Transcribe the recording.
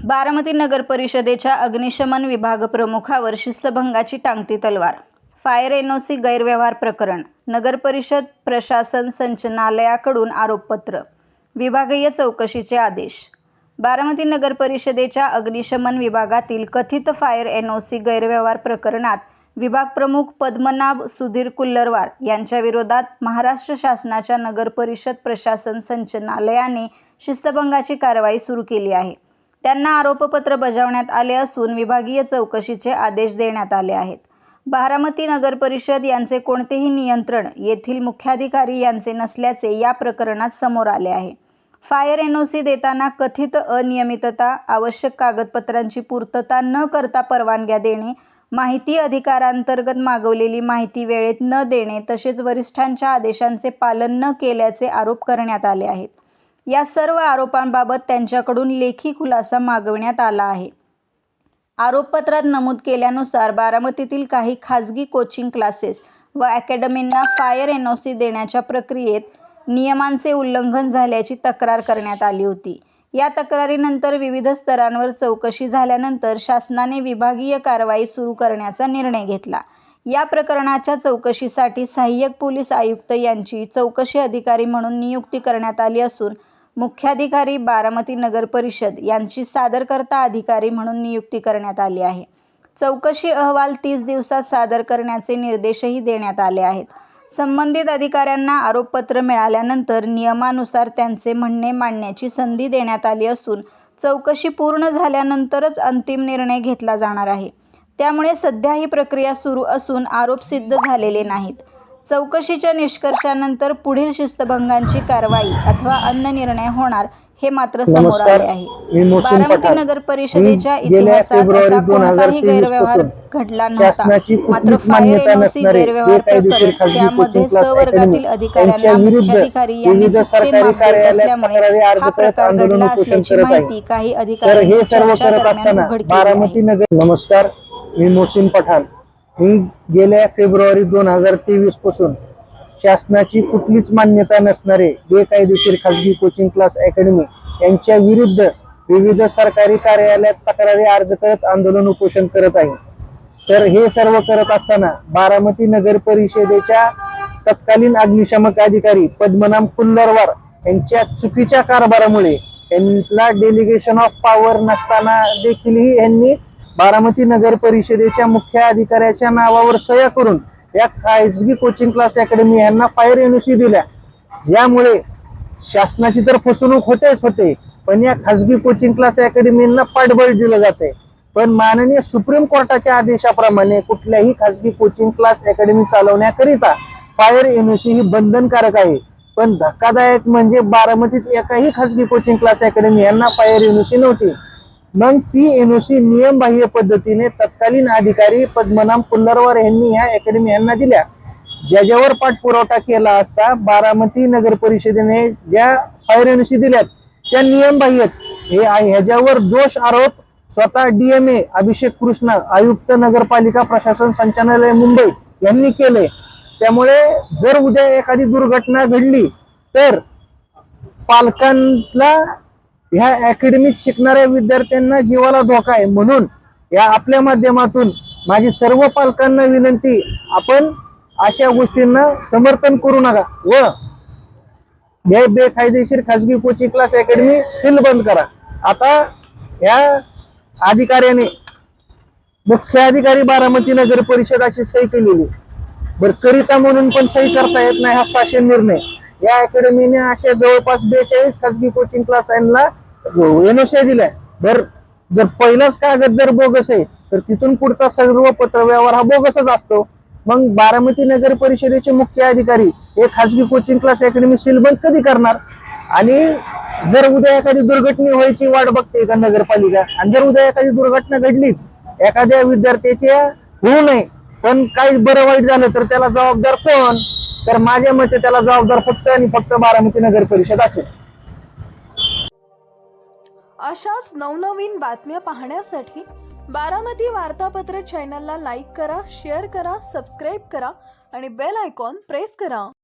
बारामती नगर परिषदेच्या अग्निशमन विभाग प्रमुखावर शिस्तभंगाची टांगती तलवार. फायर एनओसी गैरव्यवहार प्रकरण. नगर परिषद प्रशासन संचालनालयाकडून आरोपपत्र. विभागीय चौकशीचे आदेश. बारामती नगर परिषदेच्या अग्निशमन विभागातील कथित फायर एनओसी गैरव्यवहार प्रकरणात विभाग प्रमुख पद्मनाभ सुधीर कुल्लरवार यांच्या विरोधात महाराष्ट्र शासनाच्या नगर परिषद प्रशासन संचालनालयाने शिस्तभंगाची कारवाई सुरू केली आहे. त्यांना आरोपपत्र बजावण्यात आले असून विभागीय चौकशीचे आदेश देण्यात आले आहेत. बारामती नगर परिषद यांचे कोणतेही नियंत्रण येथील मुख्याधिकारी यांचे नसल्याचे या प्रकरणात समोर आले आहे. फायर एनओसी देताना कथित अनियमितता, आवश्यक कागदपत्रांची पूर्तता न करता परवानग्या देणे, माहिती अधिकारांतर्गत मागवलेली माहिती वेळेत न देणे तसेच वरिष्ठांच्या आदेशांचे पालन न केल्याचे आरोप करण्यात आले आहेत. या सर्व आरोपांबाबत त्यांच्याकडून लेखी खुलासा मागवण्यात आला आहे. आरोपपत्रात नमूद केल्यानुसार बारामतीतील काही खाजगी कोचिंग क्लासेस व अकॅडमींना फायर एनओसी देण्याच्या प्रक्रियेत नियमांचे उल्लंघन झाल्याची तक्रार करण्यात आली होती. या तक्रारीनंतर विविध स्तरांवर चौकशी झाल्यानंतर शासनाने विभागीय कारवाई सुरू करण्याचा निर्णय घेतला. या प्रकरणाच्या चौकशीसाठी सहाय्यक पोलीस आयुक्त यांची चौकशी अधिकारी म्हणून नियुक्ती करण्यात आली असून मुख्याधिकारी बारामती नगर परिषद यांची सादरकर्ता अधिकारी म्हणून नियुक्ती करण्यात आली आहे. चौकशी अहवाल 30 दिवसात सादर करण्याचे निर्देशही देण्यात आले आहेत. संबंधित अधिकाऱ्यांना आरोपपत्र मिळाल्यानंतर नियमानुसार त्यांचे म्हणणे मांडण्याची संधी देण्यात आली असून चौकशी पूर्ण झाल्यानंतरच अंतिम निर्णय घेतला जाणार आहे. त्यामुळे सध्या ही प्रक्रिया सुरू असून आरोप सिद्ध झालेले नाहीत. चौकशीच्या निष्कर्षानंतर पुढील शिस्तभंगाची कारवाई अथवा अन्य निर्णय होणार हे मात्र समोर आले आहे. बारामती नगर परिषदेच्या इतिहासात असा कोणताही गैरव्यवहार घडला नव्हता. मात्र फायर एनओसी गैरव्यवहार प्रकरण त्यामध्ये स वर्गातील अधिकाऱ्यांना मुख्याधिकारी यांनी चुकते माप देत असल्यामुळे हा प्रकार घडला असल्याची माहिती काही अधिकाऱ्यांनी चर्चा दरम्यान उघड केली आहे. नमस्कार, मी मोहसिन पठाण. मी गेल्या फेब्रुवारी 2023 पासून शासनाची कुठलीच मान्यता नसणारे बेकायदेशीर खाजगी कोचिंग क्लास अकॅडमी यांच्या विरुद्ध विविध सरकारी कार्यालयात तक्रारी अर्ज करत आंदोलन उपोषण करत आहे. तर हे सर्व करत असताना बारामती नगर परिषदेच्या तत्कालीन अग्निशमक अधिकारी पद्मनाभ कुल्लरवार यांच्या चुकीच्या कारभारामुळे यांना डेलिगेशन ऑफ पॉवर नसताना देखील यांनी बारामती नगर परिषदेच्या मुख्य अधिकाऱ्याच्या नावावर सह्या करून या खाजगी कोचिंग क्लास अकॅडमी यांना फायर एनओसी दिल्या. ज्यामुळे शासनाची तर फसवणूक होते, पण या खाजगी कोचिंग क्लास अकॅडमींना पाठबळ दिलं जाते. पण माननीय सुप्रीम कोर्टाच्या आदेशाप्रमाणे कुठल्याही खाजगी कोचिंग क्लास अकॅडमी चालवण्याकरिता फायर एनओसी ही बंधनकारक आहे. पण धक्कादायक म्हणजे बारामतीत एकाही खाजगी कोचिंग क्लास अकॅडमी यांना फायर एनओसी नव्हती. मग ती एनओसी नियमबाह्य पद्धतीने तत्कालीन अधिकारी पद्मनाभ कुल्लरवार यांनी ह्या अकॅडमी यांना दिल्या. ज्याच्यावर पाठपुरावा केला असता बारामती नगर परिषदेने ज्या फायर एनओसी दिल्यात त्या नियमबाह्य ह्याच्यावर दोष आरोप स्वतः DMA अभिषेक कृष्ण आयुक्त नगरपालिका प्रशासन संचालनालय मुंबई यांनी केले. त्यामुळे जर उद्या एखादी दुर्घटना घडली तर पालकांना ह्या अकॅडमीत शिकणाऱ्या विद्यार्थ्यांना जीवाला धोका आहे. म्हणून या आपल्या माध्यमातून माझी सर्व पालकांना विनंती, आपण अशा गोष्टींना समर्थन करू नका व हे बेकायदेशीर खाजगी कोचिंग क्लास अकॅडमी सील बंद करा. आता या अधिकाऱ्याने मुख्य अधिकारी बारामती नगर परिषद अशी सही केलेली, बर करिता म्हणून पण सही करता येत नाही हा शासन निर्णय. या अकॅडमीने अशा जवळपास 42 खाजगी कोचिंग क्लास यांना एनओसी दिलाय. जर पहिलाच कागद जर बोगस आहे तर तिथून पुढचा सर्व पत्रव्यवहार हा बोगसच असतो. मग बारामती नगर परिषदेचे मुख्य अधिकारी हे खाजगी कोचिंग क्लास अकॅडमी सीलबंद कधी करणार? आणि जर उद्या एखादी दुर्घटना व्हायची वाट बघते का नगरपालिका? आणि जर उद्या एखादी दुर्घटना घडलीच, एखाद्या विद्यार्थ्याच्या होऊ नये पण काही बरं वाईट झालं तर त्याला जबाबदार कोण? तर माझ्या मते त्याला जबाबदार फक्त आणि फक्त बारामती नगर परिषद असेल. अशाच नवनवीन बातम्या पाहण्यासाठी बारामती वार्तापत्र चॅनलला लाईक करा, शेअर करा, सबस्क्राईब करा आणि बेल आयकॉन प्रेस करा.